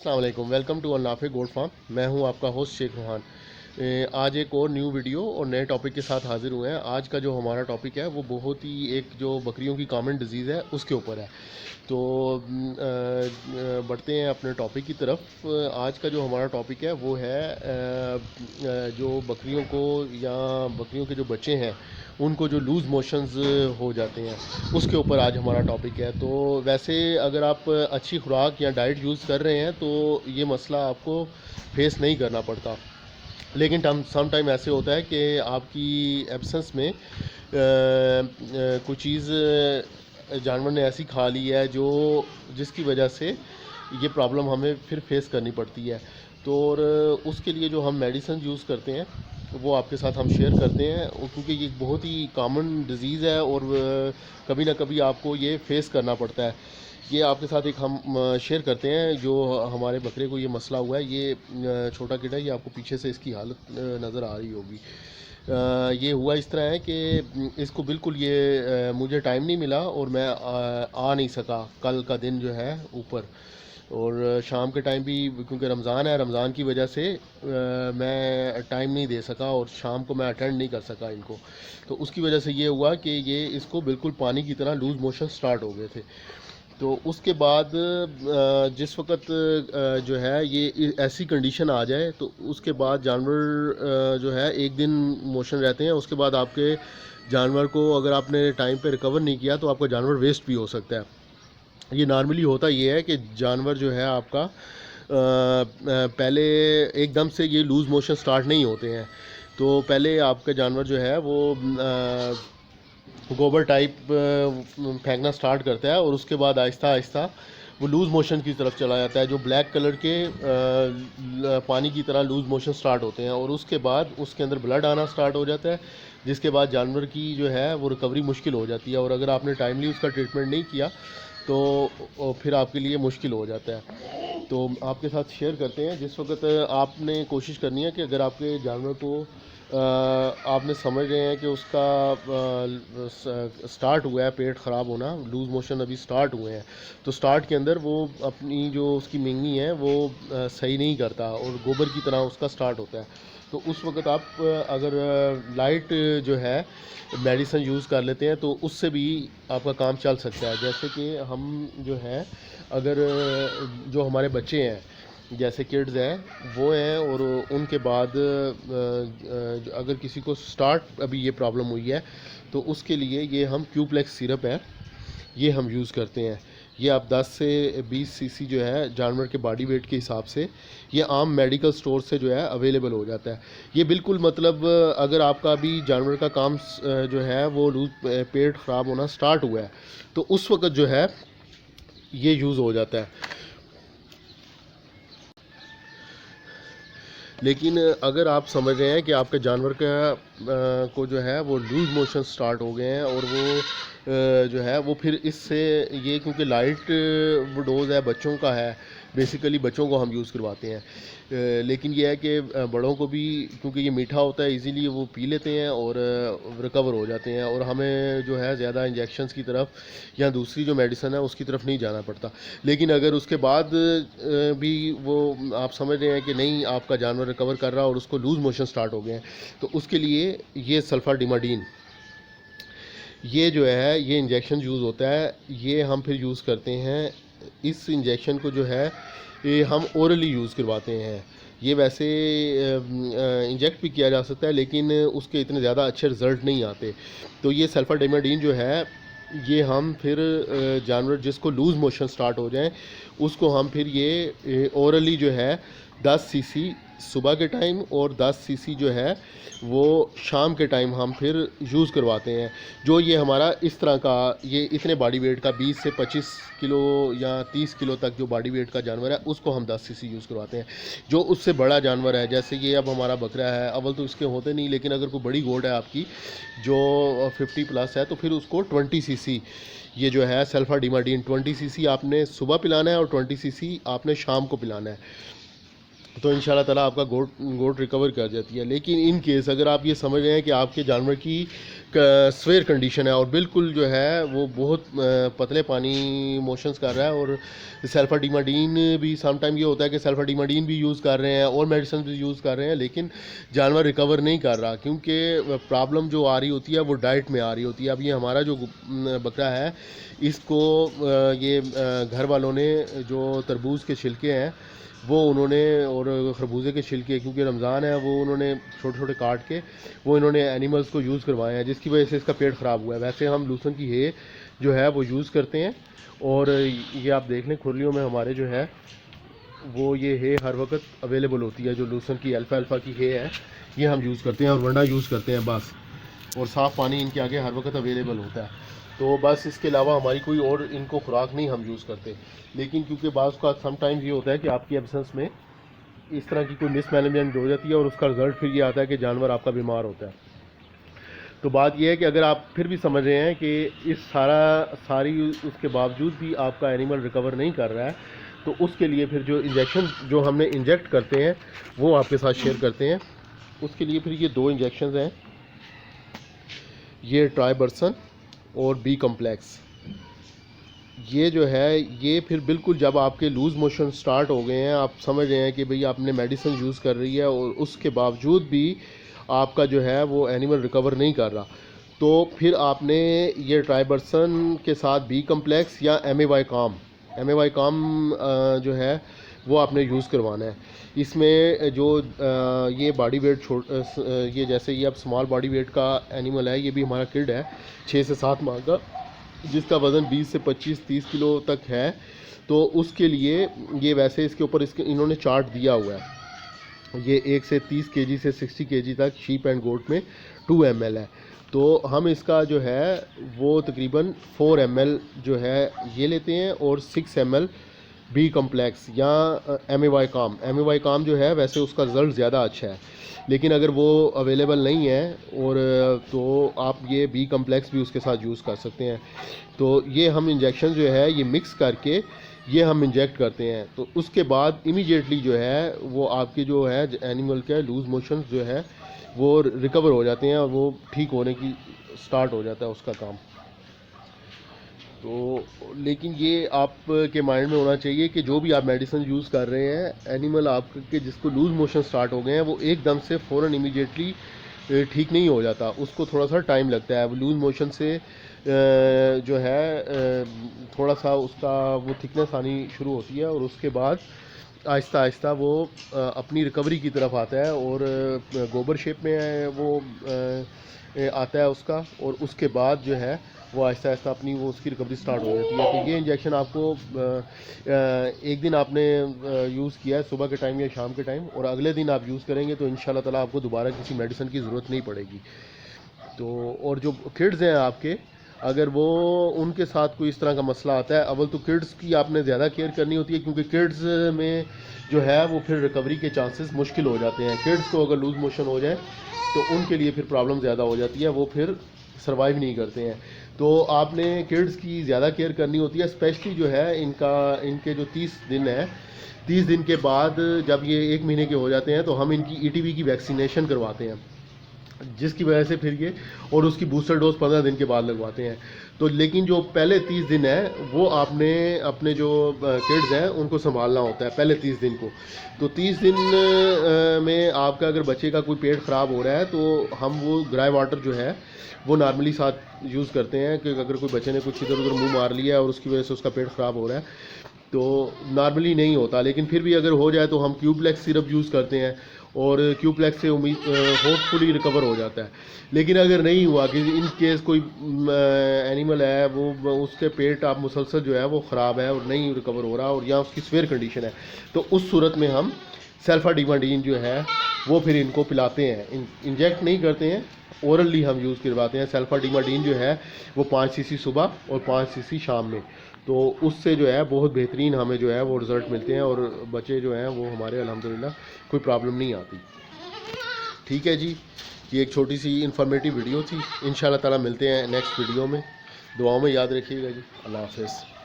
अस्सलाम वालेकुम, welcome to अल-नाफे goat farm. मैं हूं आपका होस्ट शेख रूहान। आज एक और न्यू वीडियो और नए टॉपिक के साथ हाजिर हुए हैं। आज का जो हमारा टॉपिक है वो बहुत ही एक जो बकरियों की कॉमन डिजीज़ है उसके ऊपर है। तो बढ़ते हैं अपने टॉपिक की तरफ। आज का जो हमारा टॉपिक है वो है जो बकरियों को या बकरियों के जो बच्चे हैं उनको जो लूज़ मोशंस हो जाते हैं उसके ऊपर आज हमारा टॉपिक है। तो वैसे अगर आप अच्छी खुराक या डाइट यूज़ कर रहे हैं तो ये मसला आपको फेस नहीं करना पड़ता, लेकिन सम टाइम ऐसे होता है कि आपकी एब्सेंस में कुछ चीज़ जानवर ने ऐसी खा ली है जो जिसकी वजह से ये प्रॉब्लम हमें फिर फेस करनी पड़ती है। तो और उसके लिए जो हम मेडिसिन यूज़ करते हैं वो आपके साथ हम शेयर करते हैं, क्योंकि ये बहुत ही कॉमन डिज़ीज़ है और कभी ना कभी आपको ये फेस करना पड़ता है। ये आपके साथ एक हम शेयर करते हैं जो हमारे बकरे को ये मसला हुआ है। ये छोटा किड है, ये आपको पीछे से इसकी हालत नज़र आ रही होगी। ये हुआ इस तरह है कि इसको बिल्कुल ये मुझे टाइम नहीं मिला और मैं आ नहीं सका कल का दिन जो है ऊपर, और शाम के टाइम भी क्योंकि रमज़ान है, रमज़ान की वजह से मैं टाइम नहीं दे सका और शाम को मैं अटेंड नहीं कर सका इनको। तो उसकी वजह से ये हुआ कि ये इसको बिल्कुल पानी की तरह लूज़ मोशन स्टार्ट हो गए थे। तो उसके बाद जिस वक्त जो है ये ऐसी कंडीशन आ जाए तो उसके बाद जानवर जो है एक दिन मोशन रहते हैं, उसके बाद आपके जानवर को अगर आपने टाइम पे रिकवर नहीं किया तो आपका जानवर वेस्ट भी हो सकता है। ये नॉर्मली होता ये है कि जानवर जो है आपका पहले एकदम से ये लूज़ मोशन स्टार्ट नहीं होते हैं। तो पहले आपका जानवर जो है वो गोबर टाइप फेंकना स्टार्ट करता है और उसके बाद आहिस्ता आहिस्ता वो लूज़ मोशन की तरफ चला जाता है, जो ब्लैक कलर के पानी की तरह लूज़ मोशन स्टार्ट होते हैं, और उसके बाद उसके अंदर ब्लड आना स्टार्ट हो जाता है, जिसके बाद जानवर की जो है वो रिकवरी मुश्किल हो जाती है। और अगर आपने टाइमली उसका ट्रीटमेंट नहीं किया तो फिर आपके लिए मुश्किल हो जाता है। तो आपके साथ शेयर करते हैं, जिस वक्त आपने कोशिश करनी है कि अगर आपके जानवर को आपने समझ रहे हैं कि उसका स्टार्ट हुआ है पेट ख़राब होना, लूज़ मोशन अभी स्टार्ट हुए हैं, तो स्टार्ट के अंदर वो अपनी जो उसकी मिंगनी है वो सही नहीं करता और गोबर की तरह उसका स्टार्ट होता है। तो उस वक्त आप अगर लाइट जो है मेडिसिन यूज़ कर लेते हैं तो उससे भी आपका काम चल सकता है। जैसे कि हम जो है अगर जो हमारे बच्चे हैं जैसे किड्स हैं वो हैं और उनके बाद अगर किसी को स्टार्ट अभी ये प्रॉब्लम हुई है तो उसके लिए ये हम क्यूप्लेक्स सिरप है ये हम यूज़ करते हैं। ये आप 10 से 20 सीसी जो है जानवर के बॉडी वेट के हिसाब से ये आम मेडिकल स्टोर से जो है अवेलेबल हो जाता है। ये बिल्कुल मतलब अगर आपका भी जानवर का काम जो है वो पेट ख़राब होना स्टार्ट हुआ है तो उस वक्त जो है ये यूज़ हो जाता है। लेकिन अगर आप समझ रहे हैं कि आपके जानवर का को जो है वो लूज़ मोशन स्टार्ट हो गए हैं और वो जो है वो फिर इससे ये क्योंकि लाइट वो डोज़ है बच्चों का है, बेसिकली बच्चों को हम यूज़ करवाते हैं। लेकिन ये है कि बड़ों को भी क्योंकि ये मीठा होता है इजीली वो पी लेते हैं और रिकवर हो जाते हैं, और हमें जो है ज़्यादा इंजेक्शंस की तरफ या दूसरी जो मेडिसिन है उसकी तरफ नहीं जाना पड़ता। लेकिन अगर उसके बाद भी वो आप समझ रहे हैं कि नहीं आपका जानवर रिकवर कर रहा है और उसको लूज़ मोशन स्टार्ट हो गए हैं तो उसके लिए ये सल्फाडिमाडीन ये जो है ये इंजेक्शन यूज़ होता है, ये हम फिर यूज़ करते हैं। इस इंजेक्शन को जो है ये हम ओरली यूज़ करवाते हैं। ये वैसे इंजेक्ट भी किया जा सकता है लेकिन उसके इतने ज़्यादा अच्छे रिज़ल्ट नहीं आते। तो ये सल्फाडिमाडीन जो है ये हम फिर जानवर जिसको लूज़ मोशन स्टार्ट हो जाए उसको हम फिर ये ओरली जो है 10 सीसी सुबह के टाइम और 10 सीसी जो है वो शाम के टाइम हम फिर यूज़ करवाते हैं। जो ये हमारा इस तरह का ये इतने बॉडी वेट का 20 से 25 किलो या 30 किलो तक जो बॉडी वेट का जानवर है उसको हम 10 सीसी यूज़ करवाते हैं। जो उससे बड़ा जानवर है जैसे ये अब हमारा बकरा है, अव्वल तो इसके होते नहीं, लेकिन अगर कोई बड़ी गोट है आपकी जो 50 प्लस है तो फिर उसको 20 सीसी ये जो है सल्फाडिमाडीन 20 सीसी आपने सुबह पिलाना है और 20 सीसी आपने शाम को पिलाना है। तो इंशाल्लाह ताला आपका गोट रिकवर कर जाती है। लेकिन इन केस अगर आप ये समझ रहे हैं कि आपके जानवर की स्वेयर कंडीशन है और बिल्कुल जो है वो बहुत पतले पानी मोशंस कर रहा है। और सल्फाडीमाडीन भी समटाइम ये होता है कि सल्फाडीमाडीन भी यूज़ कर रहे हैं और मेडिसिन भी यूज़ कर रहे हैं, लेकिन जानवर रिकवर नहीं कर रहा क्योंकि प्रॉब्लम जो आ रही होती है वो डाइट में आ रही होती है। अब ये हमारा जो बकरा है इसको ये घर वालों ने जो तरबूज के छिलके हैं वो उन्होंने और खरबूजे के छिलके, क्योंकि रमज़ान है, वो उन्होंने छोटे छोटे काट के वो इन्होंने एनिमल्स को यूज़ करवाए हैं, जिसकी वजह से इसका पेट ख़राब हुआ है। वैसे हम लूसन की हे जो है वो यूज़ करते हैं और ये आप देख लें खुरलियों में हमारे जो है वो ये हे हर वक्त अवेलेबल होती है। जो लूसन की अल्फ़ा की हे है ये हम यूज़ करते हैं और वरना यूज़ करते हैं बस, और साफ़ पानी इनके आगे हर वक्त अवेलेबल होता है। तो बस इसके अलावा हमारी कोई और इनको खुराक नहीं हम यूज़ करते। लेकिन क्योंकि बाज़ का समटाइम्स ये होता है कि आपकी एब्सेंस में इस तरह की कोई मिसमैनेजमेंट हो जाती है और उसका रिज़ल्ट फिर ये आता है कि जानवर आपका बीमार होता है। तो बात यह है कि अगर आप फिर भी समझ रहे हैं कि इस सारी उसके बावजूद भी आपका एनिमल रिकवर नहीं कर रहा है, तो उसके लिए फिर जो इंजेक्शन जो हमने इंजेक्ट करते हैं वो आपके साथ शेयर करते हैं। उसके लिए फिर ये 2 इंजेक्शन हैं, ये ट्राइबर्सन और बी कम्प्लेक्स। ये जो है ये फिर बिल्कुल जब आपके लूज़ मोशन स्टार्ट हो गए हैं, आप समझ रहे हैं कि भाई आपने मेडिसिन यूज़ कर रही है और उसके बावजूद भी आपका जो है वो एनिमल रिकवर नहीं कर रहा, तो फिर आपने ये ट्राइबर्सन के साथ बी कम्प्लेक्स या MAY काम जो है वो आपने यूज़ करवाना है। इसमें जो ये बॉडी वेट ये जैसे ये अब स्मॉल बॉडी वेट का एनिमल है, ये भी हमारा किड है 6 से 7 माह का, जिसका वज़न 20 से 25-30 किलो तक है। तो उसके लिए ये वैसे इसके ऊपर इन्होंने चार्ट दिया हुआ है, ये 1 से 30 kg से 60 kg तक शीप एंड गोट में 2 ml है। तो हम इसका जो है वो तकरीबन 4 ml जो है ये लेते हैं और 6 ml बी कम्प्लेक्स या MAY काम जो है वैसे उसका रिज़ल्ट ज़्यादा अच्छा है, लेकिन अगर वो अवेलेबल नहीं है और तो आप ये बी कम्प्लेक्स भी उसके साथ यूज़ कर सकते हैं। तो ये हम इंजेक्शन जो है ये मिक्स करके ये हम इंजेक्ट करते हैं। तो उसके बाद इमीडिएटली जो है वो आपके जो है एनिमल के लूज़ मोशन जो है वो रिकवर हो जाते हैं और वो ठीक होने की स्टार्ट हो जाता है उसका काम। तो लेकिन ये आपके माइंड में होना चाहिए कि जो भी आप मेडिसिन यूज़ कर रहे हैं, एनिमल आपके जिसको लूज़ मोशन स्टार्ट हो गए हैं वो एकदम से फ़ौरन इमीडिएटली ठीक नहीं हो जाता, उसको थोड़ा सा टाइम लगता है। लूज़ मोशन से जो है थोड़ा सा उसका वो थिकनेस आनी शुरू होती है और उसके बाद आहिस्ता आहिस्ता वो अपनी रिकवरी की तरफ आता है और गोबर शेप में वो आता है उसका, और उसके बाद जो है वो आहिस्ता आहिस्ता अपनी वो उसकी रिकवरी स्टार्ट हो जाती है। तो ये इंजेक्शन आपको एक दिन आपने यूज़ किया है सुबह के टाइम या शाम के टाइम, और अगले दिन आप यूज़ करेंगे तो इंशाल्लाह ताला आपको दोबारा किसी मेडिसिन की ज़रूरत नहीं पड़ेगी। तो और जो किड्स हैं आपके, अगर वो उनके साथ कोई इस तरह का मसला आता है, अव्वल तो किड्स की आपने ज़्यादा केयर करनी होती है क्योंकि किड्स में जो है वो फिर रिकवरी के चांसेस मुश्किल हो जाते हैं। किड्स को अगर लूज़ मोशन हो जाए तो उनके लिए फिर प्रॉब्लम ज़्यादा हो जाती है, वो फिर सर्वाइव नहीं करते हैं। तो आपने किड्स की ज़्यादा केयर करनी होती है, स्पेशली जो है इनके जो 30 दिन है, 30 दिन के बाद जब ये 1 महीने के हो जाते हैं तो हम इनकी ETV की वैक्सीनेशन करवाते हैं, जिसकी वजह से फिर ये और उसकी बूस्टर डोज 15 दिन के बाद लगवाते हैं। तो लेकिन जो पहले 30 दिन है वो आपने अपने जो किड्स हैं उनको संभालना होता है पहले 30 दिन को। तो 30 दिन में आपका अगर बच्चे का कोई पेट ख़राब हो रहा है तो हम वो ग्राई वाटर जो है वो नॉर्मली साथ यूज़ करते हैं कि अगर कोई बच्चे ने कुछ इधर उधर मुंह मार लिया और उसकी वजह से उसका पेट ख़राब हो रहा है, तो नॉर्मली नहीं होता, लेकिन फिर भी अगर हो जाए तो हम क्यूप्लेक्स सिरप यूज़ करते हैं और क्यूप्लेक्स से होपफुली रिकवर हो जाता है। लेकिन अगर नहीं हुआ कि इन केस कोई एनिमल है वो उसके पेट आप मुसलसल जो है वो ख़राब है और नहीं रिकवर हो रहा और या उसकी स्वेयर कंडीशन है, तो उस सूरत में हम सल्फाडीमाडीन जो है वो फिर इनको पिलाते हैं, इंजेक्ट नहीं करते हैं, ओरली हम यूज़ करवाते हैं। सल्फाडीमाडीन जो है वो 5 cc सुबह और 5 cc शाम में, तो उससे जो है बहुत बेहतरीन हमें जो है वो रिज़ल्ट मिलते हैं और बच्चे जो हैं वो हमारे अल्हम्दुलिल्लाह कोई प्रॉब्लम नहीं आती। ठीक है जी, ये एक छोटी सी इन्फॉर्मेटिव वीडियो थी। इंशाल्लाह ताला मिलते हैं नेक्स्ट वीडियो में, दुआओं में याद रखिएगा जी। अल्लाह हाफ़िज़।